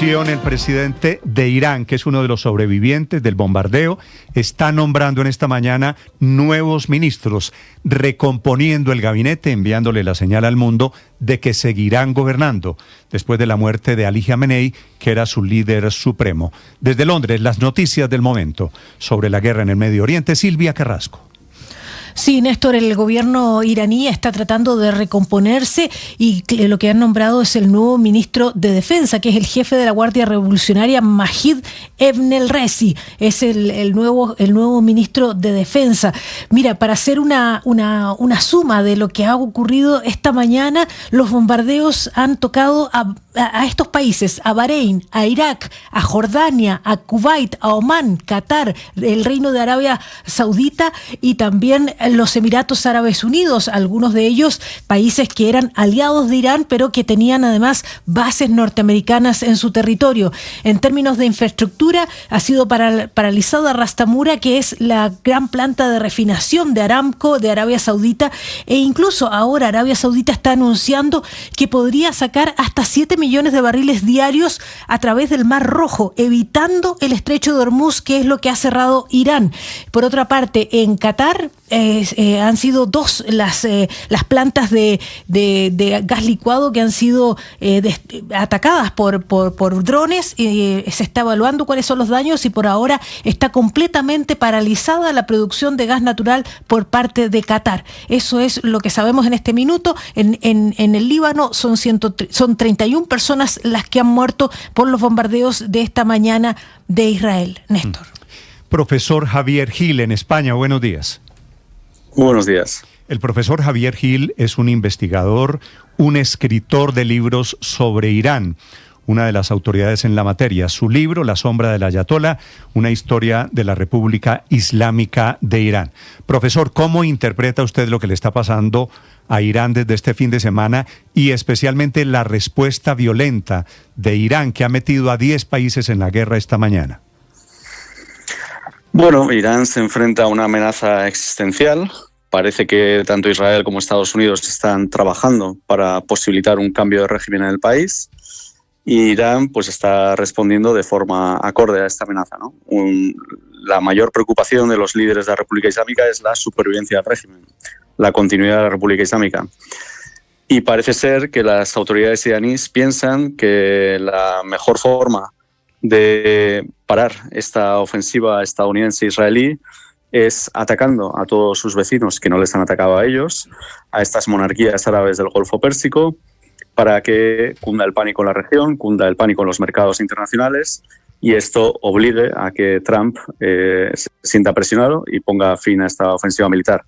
El presidente de Irán, que es uno de los sobrevivientes del bombardeo, está nombrando en esta mañana nuevos ministros, recomponiendo el gabinete, enviándole la señal al mundo de que seguirán gobernando después de la muerte de Ali Jamenei, que era su líder supremo. Desde Londres, las noticias del momento sobre la guerra en el Medio Oriente. Silvia Carrasco. Sí, Néstor, el gobierno iraní está tratando de recomponerse y lo que han nombrado es el nuevo ministro de Defensa, que es el jefe de la Guardia Revolucionaria, Majid Ebn el-Rezi. Es el nuevo ministro de Defensa. Mira, para hacer una suma de lo que ha ocurrido esta mañana, los bombardeos han tocado a estos países, a Bahrein, a Irak, a Jordania, a Kuwait, a Omán, Qatar, el Reino de Arabia Saudita y también los Emiratos Árabes Unidos, algunos de ellos países que eran aliados de Irán, pero que tenían además bases norteamericanas en su territorio. En términos de infraestructura, ha sido paralizada Ras Tamura, que es la gran planta de refinación de Aramco de Arabia Saudita, e incluso ahora Arabia Saudita está anunciando que podría sacar hasta 7 millones de barriles diarios a través del Mar Rojo, evitando el estrecho de Hormuz, que es lo que ha cerrado Irán. Por otra parte, en Qatar han sido dos las plantas de gas licuado que han sido atacadas por drones. Se está evaluando cuáles son los daños y por ahora está completamente paralizada la producción de gas natural por parte de Qatar. Eso es lo que sabemos en este minuto. En el Líbano son 31 personas las que han muerto por los bombardeos de esta mañana de Israel. Néstor. Profesor Javier Gil, en España, buenos días. Buenos días. El profesor Javier Gil es un investigador, un escritor de libros sobre Irán, una de las autoridades en la materia. Su libro, La sombra del Ayatolá, una historia de la República Islámica de Irán. Profesor, ¿cómo interpreta usted lo que le está pasando a Irán desde este fin de semana y especialmente la respuesta violenta de Irán, que ha metido a 10 países en la guerra esta mañana? Bueno, Irán se enfrenta a una amenaza existencial. Parece que tanto Israel como Estados Unidos están trabajando para posibilitar un cambio de régimen en el país. Y Irán pues está respondiendo de forma acorde a esta amenaza, ¿no? La mayor preocupación de los líderes de la República Islámica es la supervivencia del régimen, la continuidad de la República Islámica. Y parece ser que las autoridades iraníes piensan que la mejor forma de parar esta ofensiva estadounidense-israelí es atacando a todos sus vecinos que no les han atacado a ellos, a estas monarquías árabes del Golfo Pérsico, para que cunda el pánico en la región, cunda el pánico en los mercados internacionales y esto obligue a que Trump se sienta presionado y ponga fin a esta ofensiva militar.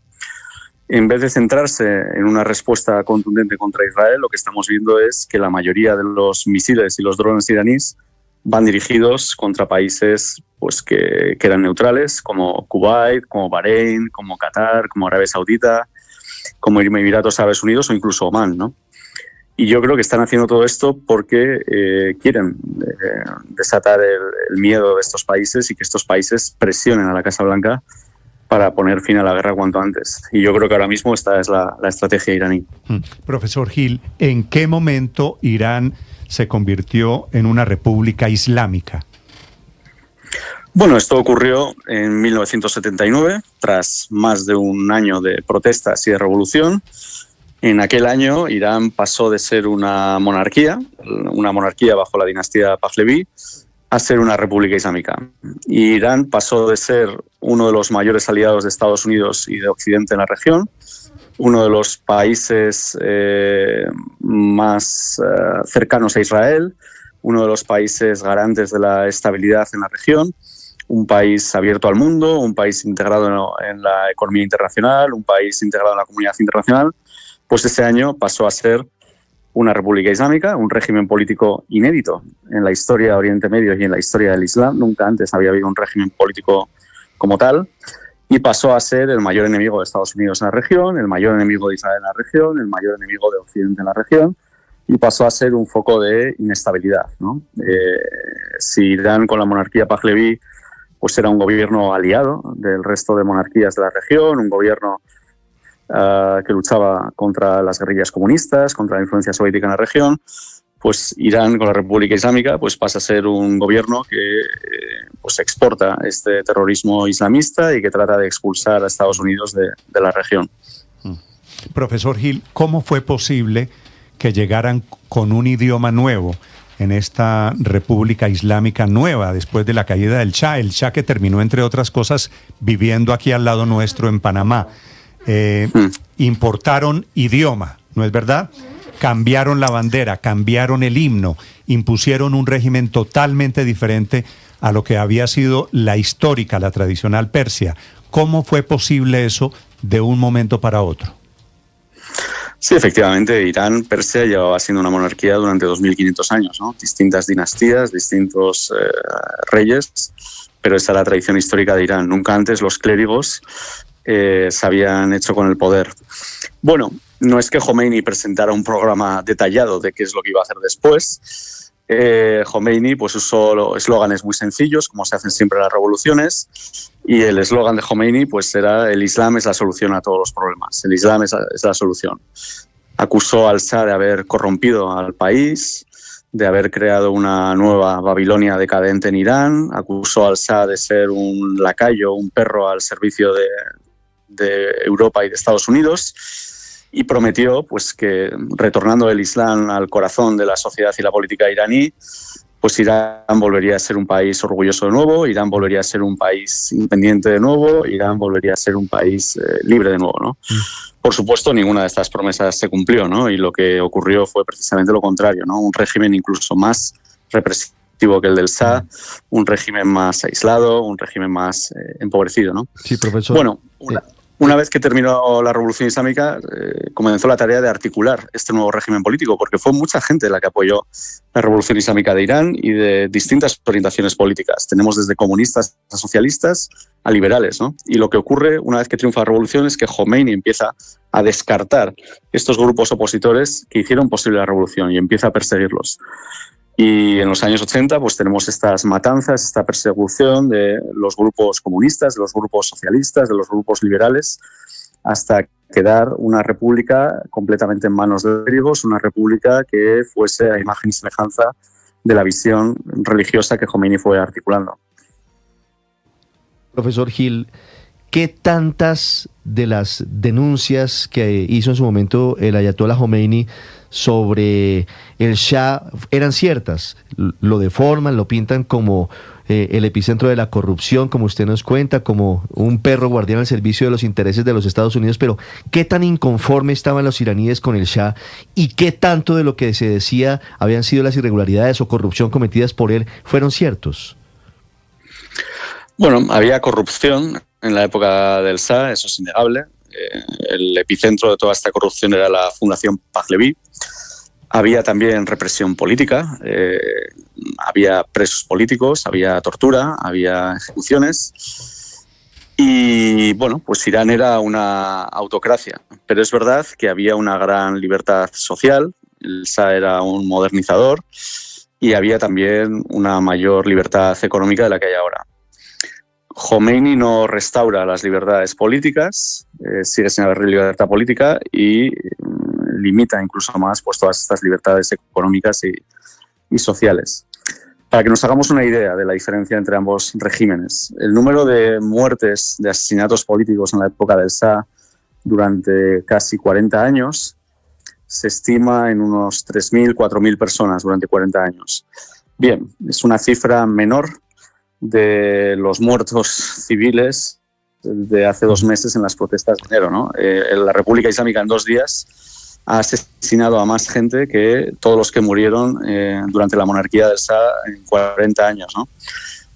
En vez de centrarse en una respuesta contundente contra Israel, lo que estamos viendo es que la mayoría de los misiles y los drones iraníes van dirigidos contra países pues, que eran neutrales, como Kuwait, como Bahrein, como Qatar, como Arabia Saudita, como Emiratos Árabes Unidos o incluso Omán, ¿no? Y yo creo que están haciendo todo esto porque quieren desatar el miedo de estos países y que estos países presionen a la Casa Blanca para poner fin a la guerra cuanto antes. Y yo creo que ahora mismo esta es la estrategia iraní. Profesor Gil, ¿en qué momento Irán se convirtió en una república islámica? Bueno, esto ocurrió en 1979, tras más de un año de protestas y de revolución. En aquel año, Irán pasó de ser una monarquía bajo la dinastía Pahlaví, a ser una república islámica. Y Irán pasó de ser uno de los mayores aliados de Estados Unidos y de Occidente en la región, uno de los países más cercanos a Israel, uno de los países garantes de la estabilidad en la región, un país abierto al mundo, un país integrado en la economía internacional, un país integrado en la comunidad internacional. Pues ese año pasó a ser una república islámica, un régimen político inédito en la historia de Oriente Medio y en la historia del Islam. Nunca antes había habido un régimen político como tal. Y pasó a ser el mayor enemigo de Estados Unidos en la región, el mayor enemigo de Israel en la región, el mayor enemigo de Occidente en la región. Y pasó a ser un foco de inestabilidad, ¿no? Si Irán con la monarquía Pahlaví pues era un gobierno aliado del resto de monarquías de la región, un gobierno que luchaba contra las guerrillas comunistas, contra la influencia soviética en la región, pues Irán con la República Islámica pues pasa a ser un gobierno que pues exporta este terrorismo islamista y que trata de expulsar a Estados Unidos de la región. Profesor Gil, ¿cómo fue posible que llegaran con un idioma nuevo en esta República Islámica nueva después de la caída del Shah? El Shah que terminó, entre otras cosas, viviendo aquí al lado nuestro en Panamá. Importaron idioma, ¿no es verdad? Cambiaron la bandera, cambiaron el himno, impusieron un régimen totalmente diferente a lo que había sido la histórica, la tradicional Persia. ¿Cómo fue posible eso de un momento para otro? Sí, efectivamente, Irán, Persia, llevaba siendo una monarquía durante 2500 años, ¿no? Distintas dinastías, distintos reyes, pero esa es la tradición histórica de Irán. Nunca antes los clérigos se habían hecho con el poder. Bueno, no es que Jomeini presentara un programa detallado de qué es lo que iba a hacer después. Jomeini pues usó eslóganes muy sencillos, como se hacen siempre las revoluciones, y el eslogan de Jomeini pues era: el Islam es la solución a todos los problemas, el Islam es la solución. Acusó al Shah de haber corrompido al país, de haber creado una nueva Babilonia decadente en Irán, acusó al Shah de ser un lacayo, un perro al servicio de Europa y de Estados Unidos, y prometió pues que, retornando el Islam al corazón de la sociedad y la política iraní, pues Irán volvería a ser un país orgulloso de nuevo, Irán volvería a ser un país independiente de nuevo, Irán volvería a ser un país libre de nuevo, ¿no? Por supuesto, ninguna de estas promesas se cumplió, ¿no? Y lo que ocurrió fue precisamente lo contrario, ¿no? Un régimen incluso más represivo que el del Shah, un régimen más aislado, un régimen más empobrecido, ¿no? Sí, profesor. Bueno, una vez que terminó la Revolución Islámica, comenzó la tarea de articular este nuevo régimen político, porque fue mucha gente la que apoyó la Revolución Islámica de Irán y de distintas orientaciones políticas. Tenemos desde comunistas a socialistas a liberales, ¿no? Y lo que ocurre una vez que triunfa la revolución es que Jomeini empieza a descartar estos grupos opositores que hicieron posible la revolución y empieza a perseguirlos. Y en los años 80 pues tenemos estas matanzas, esta persecución de los grupos comunistas, de los grupos socialistas, de los grupos liberales, hasta quedar una república completamente en manos de griegos, una república que fuese a imagen y semejanza de la visión religiosa que Jomeini fue articulando. Profesor Gil, ¿qué tantas de las denuncias que hizo en su momento el ayatollah Jomeini sobre el Shah eran ciertas? Lo deforman, lo pintan como el epicentro de la corrupción, como usted nos cuenta, como un perro guardián al servicio de los intereses de los Estados Unidos, pero ¿qué tan inconforme estaban los iraníes con el Shah y qué tanto de lo que se decía habían sido las irregularidades o corrupción cometidas por él fueron ciertos? Bueno, había corrupción en la época del Shah, eso es innegable. El epicentro de toda esta corrupción era la Fundación Pahlaví. Había también represión política, había presos políticos, había tortura, había ejecuciones. Y bueno, pues Irán era una autocracia, pero es verdad que había una gran libertad social, el Shah era un modernizador y había también una mayor libertad económica de la que hay ahora. Jomeini no restaura las libertades políticas, sigue sin haber libertad política y limita incluso más pues, todas estas libertades económicas y sociales. Para que nos hagamos una idea de la diferencia entre ambos regímenes, el número de muertes, de asesinatos políticos en la época del Shah durante casi 40 años se estima en unos 3.000, 4.000 personas durante 40 años. Bien, es una cifra menor de los muertos civiles de hace 2 meses en las protestas de enero, ¿no? La República Islámica en 2 días ha asesinado a más gente que todos los que murieron durante la monarquía del Shah en 40 años, ¿no?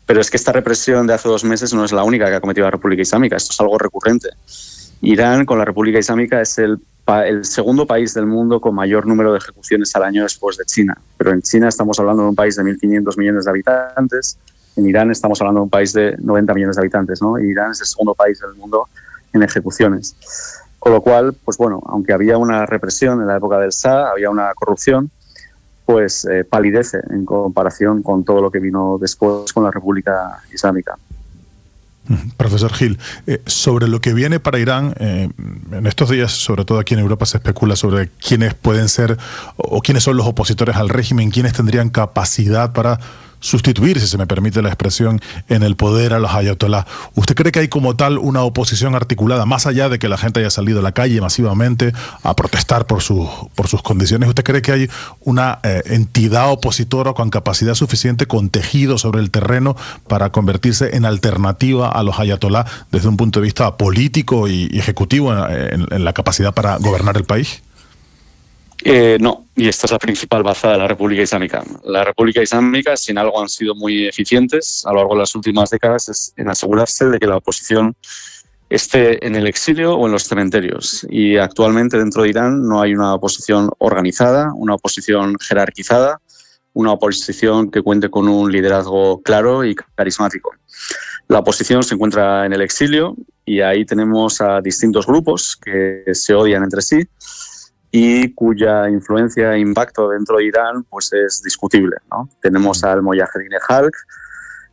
Pero es que esta represión de hace 2 meses no es la única que ha cometido la República Islámica, esto es algo recurrente. Irán, con la República Islámica, es el segundo país del mundo con mayor número de ejecuciones al año después de China. Pero en China estamos hablando de un país de 1.500 millones de habitantes. En Irán estamos hablando de un país de 90 millones de habitantes, ¿no? Y Irán es el segundo país del mundo en ejecuciones. Con lo cual, pues bueno, aunque había una represión en la época del Shah, había una corrupción, pues palidece en comparación con todo lo que vino después con la República Islámica. Profesor Gil, sobre lo que viene para Irán, en estos días, sobre todo aquí en Europa, se especula sobre quiénes pueden ser o quiénes son los opositores al régimen, quiénes tendrían capacidad para sustituir, si se me permite la expresión, en el poder a los ayatolás. ¿Usted cree que hay como tal una oposición articulada, más allá de que la gente haya salido a la calle masivamente a protestar por sus condiciones? ¿Usted cree que hay una entidad opositora con capacidad suficiente, con tejido sobre el terreno para convertirse en alternativa a los ayatolás desde un punto de vista político y ejecutivo en la capacidad para gobernar el país? No, y esta es la principal baza de la República Islámica. La República Islámica, si en algo han sido muy eficientes a lo largo de las últimas décadas, es en asegurarse de que la oposición esté en el exilio o en los cementerios. Y actualmente dentro de Irán no hay una oposición organizada, una oposición jerarquizada, una oposición que cuente con un liderazgo claro y carismático. La oposición se encuentra en el exilio y ahí tenemos a distintos grupos que se odian entre sí y cuya influencia e impacto dentro de Irán pues es discutible, ¿no? Tenemos al Mojahedin Khalq,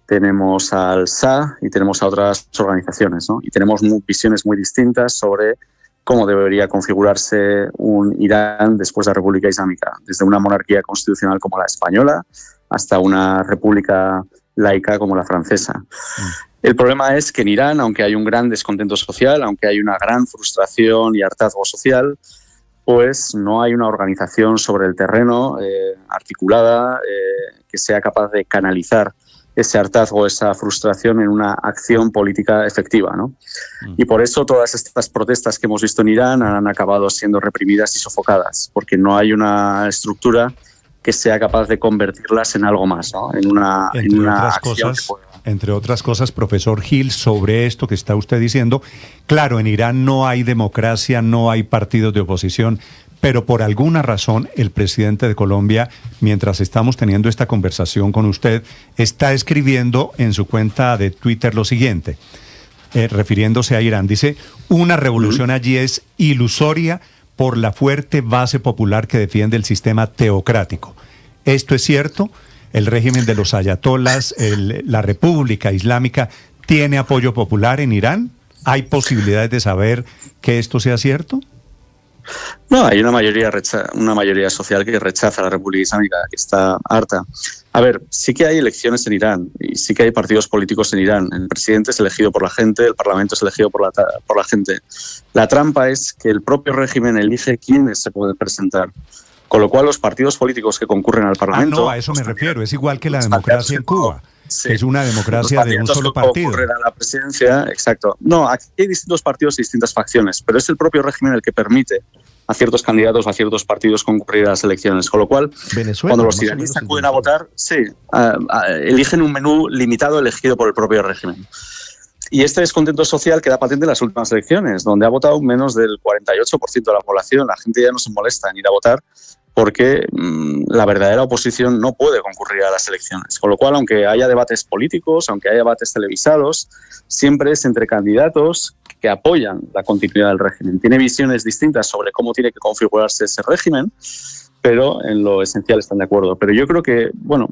tenemos al SA y tenemos a otras organizaciones, ¿no? Y tenemos visiones muy distintas sobre cómo debería configurarse un Irán después de la República Islámica, desde una monarquía constitucional como la española hasta una república laica como la francesa. El problema es que en Irán, aunque hay un gran descontento social, aunque hay una gran frustración y hartazgo social, pues no hay una organización sobre el terreno articulada que sea capaz de canalizar ese hartazgo, esa frustración en una acción política efectiva, ¿no? Y por eso todas estas protestas que hemos visto en Irán han acabado siendo reprimidas y sofocadas, porque no hay una estructura que sea capaz de convertirlas en algo más, ¿no? En una acción que pueda... Entre otras cosas, profesor Gil, sobre esto que está usted diciendo, claro, en Irán no hay democracia, no hay partidos de oposición, pero por alguna razón el presidente de Colombia, mientras estamos teniendo esta conversación con usted, está escribiendo en su cuenta de Twitter lo siguiente, refiriéndose a Irán, dice, una revolución allí es ilusoria por la fuerte base popular que defiende el sistema teocrático. ¿Esto es cierto? ¿El régimen de los ayatolás, la República Islámica, tiene apoyo popular en Irán? ¿Hay posibilidades de saber que esto sea cierto? No, hay una mayoría social que rechaza a la República Islámica, que está harta. A ver, sí que hay elecciones en Irán y sí que hay partidos políticos en Irán. El presidente es elegido por la gente, el parlamento es elegido por la gente. La trampa es que el propio régimen elige quiénes se pueden presentar. Con lo cual los partidos políticos que concurren al Parlamento... no, a eso me refiero. Es igual que la democracia en Cuba, sí, que es una democracia de un solo partido. Concurren a la presidencia, exacto. No, aquí hay distintos partidos y distintas facciones, pero es el propio régimen el que permite a ciertos candidatos o a ciertos partidos concurrir a las elecciones. Con lo cual, cuando los iraníes acuden a votar, sí, eligen un menú limitado elegido por el propio régimen. Y este descontento social queda patente en las últimas elecciones, donde ha votado menos del 48% de la población. La gente ya no se molesta en ir a votar porque la verdadera oposición no puede concurrir a las elecciones. Con lo cual, aunque haya debates políticos, aunque haya debates televisados, siempre es entre candidatos que apoyan la continuidad del régimen. Tiene visiones distintas sobre cómo tiene que configurarse ese régimen, pero en lo esencial están de acuerdo. Pero yo creo que, bueno,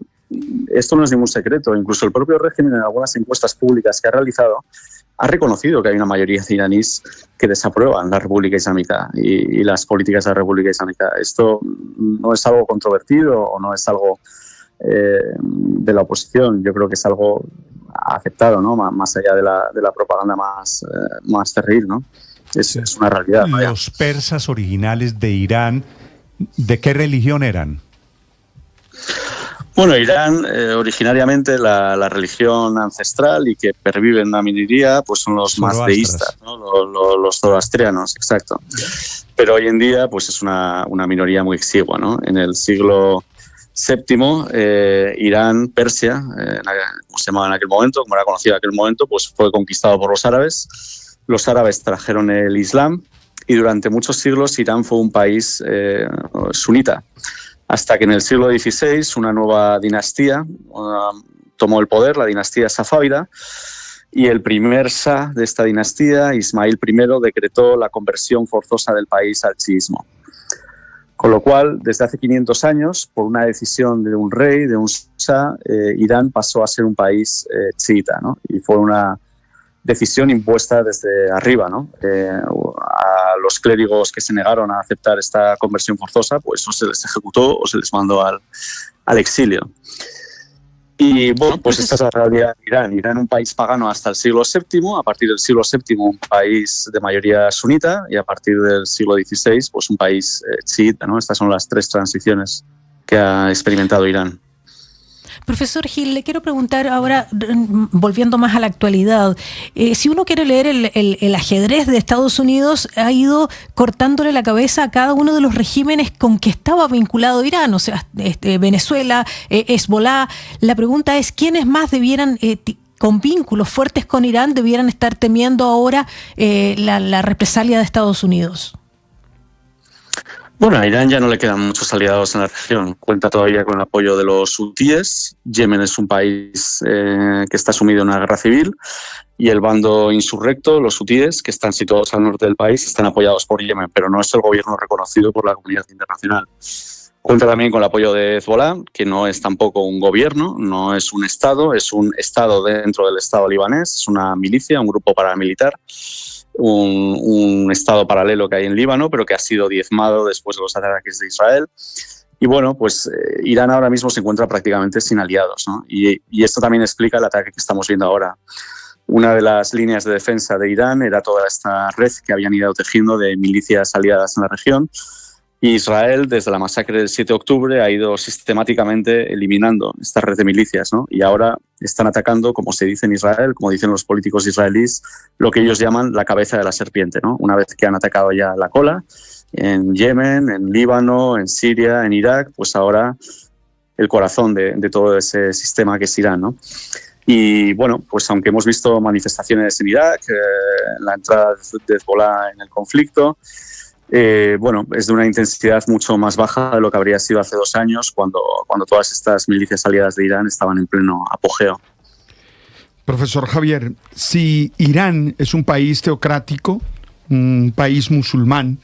esto no es ningún secreto. Incluso el propio régimen, en algunas encuestas públicas que ha realizado, ha reconocido que hay una mayoría de iraníes que desaprueban la República Islámica y las políticas de la República Islámica. Esto no es algo controvertido o no es algo de la oposición. Yo creo que es algo aceptado, ¿no? Más allá de la propaganda más terrible, ¿no? Es una realidad. Los persas originales de Irán, ¿de qué religión eran? Bueno, Irán, originariamente la religión ancestral y que pervive en la minoría, pues son los mazdeístas, ¿no? Los zoroastrianos, exacto. Pero hoy en día, pues es una minoría muy exigua, ¿no? En el siglo VII, Irán, Persia, como se llamaba en aquel momento, como era conocido en aquel momento, pues fue conquistado por los árabes. Los árabes trajeron el Islam y durante muchos siglos Irán fue un país sunita. Hasta que en el siglo XVI una nueva dinastía tomó el poder, la dinastía safávida, y el primer shah de esta dinastía, Ismail I, decretó la conversión forzosa del país al chiismo. Con lo cual, desde hace 500 años, por una decisión de un rey, de un shah, Irán pasó a ser un país chiita, ¿no? Y fue una decisión impuesta desde arriba, ¿no? A los clérigos que se negaron a aceptar esta conversión forzosa, pues o se les ejecutó o se les mandó al exilio. Y bueno, pues esta es la realidad de Irán. Irán es un país pagano hasta el siglo VII, a partir del siglo VII un país de mayoría sunita y a partir del siglo XVI pues un país chiita, ¿no? Estas son las 3 transiciones que ha experimentado Irán. Profesor Gil, le quiero preguntar ahora, volviendo más a la actualidad, si uno quiere leer el ajedrez de Estados Unidos, ha ido cortándole la cabeza a cada uno de los regímenes con que estaba vinculado Irán, o sea, Venezuela, Hezbolá. La pregunta es, ¿quiénes más debieran, con vínculos fuertes con Irán, debieran estar temiendo ahora la represalia de Estados Unidos? Bueno, a Irán ya no le quedan muchos aliados en la región. Cuenta todavía con el apoyo de los hutíes. Yemen es un país que está sumido en una guerra civil y el bando insurrecto, los hutíes, que están situados al norte del país, están apoyados por Yemen, pero no es el gobierno reconocido por la comunidad internacional. Cuenta también con el apoyo de Hezbolá, que no es tampoco un gobierno, no es un estado dentro del estado libanés, es una milicia, un grupo paramilitar. Un estado paralelo que hay en Líbano, pero que ha sido diezmado después de los ataques de Israel. Y bueno, pues Irán ahora mismo se encuentra prácticamente sin aliados, ¿no? Y esto también explica el ataque que estamos viendo ahora. Una de las líneas de defensa de Irán era toda esta red que habían ido tejiendo de milicias aliadas en la región. Y Israel, desde la masacre del 7 de octubre, ha ido sistemáticamente eliminando esta red de milicias, ¿no? Y ahora están atacando, como se dice en Israel, como dicen los políticos israelíes, lo que ellos llaman la cabeza de la serpiente, ¿no? Una vez que han atacado ya la cola, en Yemen, en Líbano, en Siria, en Irak, pues ahora el corazón de todo ese sistema que es Irán, ¿no? Y bueno, pues aunque hemos visto manifestaciones en Irak, la entrada de Hezbolá en el conflicto, bueno, es de una intensidad mucho más baja de lo que habría sido hace 2 años, cuando todas estas milicias aliadas de Irán estaban en pleno apogeo. Profesor Javier, si Irán es un país teocrático, un país musulmán,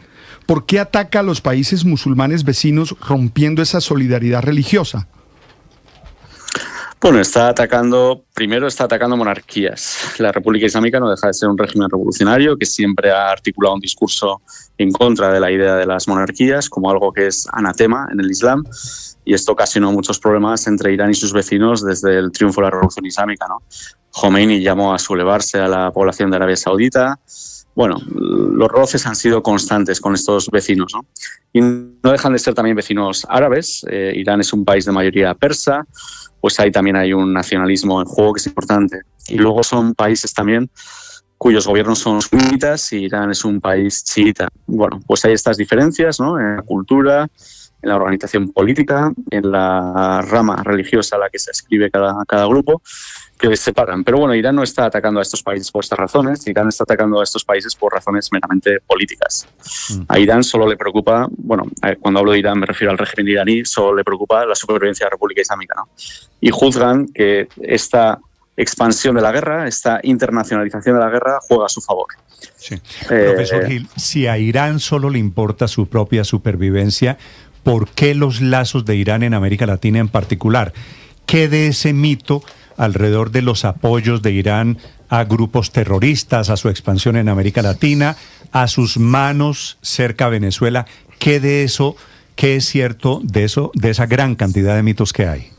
¿por qué ataca a los países musulmanes vecinos rompiendo esa solidaridad religiosa? Bueno, primero está atacando monarquías. La República Islámica no deja de ser un régimen revolucionario que siempre ha articulado un discurso en contra de la idea de las monarquías como algo que es anatema en el Islam, y esto ocasionó muchos problemas entre Irán y sus vecinos desde el triunfo de la Revolución Islámica, ¿no? Khomeini llamó a sublevarse a la población de Arabia Saudita. Bueno, los roces han sido constantes con estos vecinos, ¿no? Y no dejan de ser también vecinos árabes. Irán es un país de mayoría persa, pues ahí también hay un nacionalismo en juego que es importante. Y luego son países también cuyos gobiernos son sunitas y Irán es un país chiita. Bueno, pues hay estas diferencias, ¿no? En la cultura, en la organización política, en la rama religiosa a la que se adscribe cada grupo, que les separan. Pero bueno, Irán no está atacando a estos países por estas razones. Irán está atacando a estos países por razones meramente políticas. A Irán solo le preocupa, bueno, cuando hablo de Irán me refiero al régimen iraní, solo le preocupa la supervivencia de la República Islámica, ¿no? Y juzgan que esta expansión de la guerra, esta internacionalización de la guerra, juega a su favor. Sí. Profesor Gil, si a Irán solo le importa su propia supervivencia, ¿por qué los lazos de Irán en América Latina en particular? ¿Qué de ese mito alrededor de los apoyos de Irán a grupos terroristas, a su expansión en América Latina, a sus manos cerca a Venezuela? ¿Qué de eso, qué es cierto de eso, de esa gran cantidad de mitos que hay?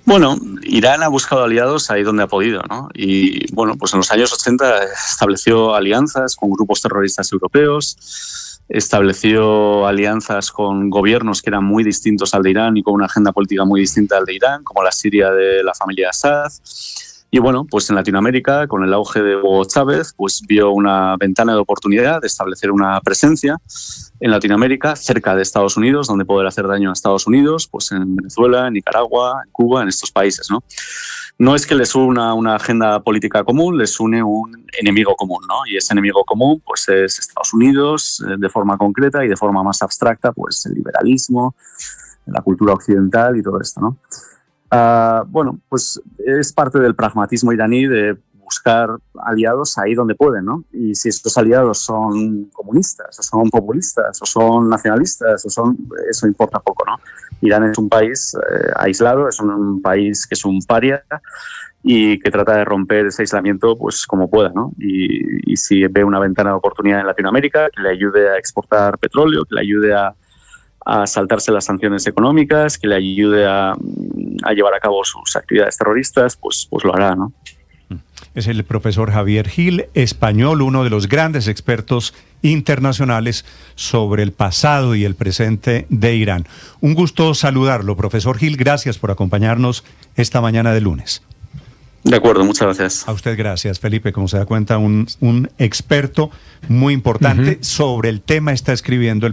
Bueno, Irán ha buscado aliados ahí donde ha podido, ¿no? Y bueno, pues en los años 80 estableció alianzas con grupos terroristas europeos, estableció alianzas con gobiernos que eran muy distintos al de Irán y con una agenda política muy distinta al de Irán, como la Siria de la familia Assad. Y bueno, pues en Latinoamérica, con el auge de Hugo Chávez, pues vio una ventana de oportunidad de establecer una presencia en Latinoamérica, cerca de Estados Unidos, donde poder hacer daño a Estados Unidos, pues en Venezuela, en Nicaragua, en Cuba, en estos países, ¿no? No es que les una agenda política común, les une un enemigo común, ¿no? Y ese enemigo común pues es Estados Unidos, de forma concreta, y de forma más abstracta, pues el liberalismo, la cultura occidental y todo esto, ¿no? Bueno, pues es parte del pragmatismo iraní de buscar aliados ahí donde pueden, ¿no? Y si estos aliados son comunistas, o son populistas, o son nacionalistas, eso importa poco, ¿no? Irán es un país aislado, es un país que es un paria y que trata de romper ese aislamiento pues como pueda, ¿no? Y si ve una ventana de oportunidad en Latinoamérica que le ayude a exportar petróleo, que le ayude a saltarse las sanciones económicas, que le ayude a llevar a cabo sus actividades terroristas, pues lo hará, ¿no? Es el profesor Javier Gil, español, uno de los grandes expertos internacionales sobre el pasado y el presente de Irán. Un gusto saludarlo, profesor Gil. Gracias por acompañarnos esta mañana de lunes. De acuerdo, muchas gracias. A usted gracias, Felipe. Como se da cuenta, un experto muy importante sobre el tema está escribiendo el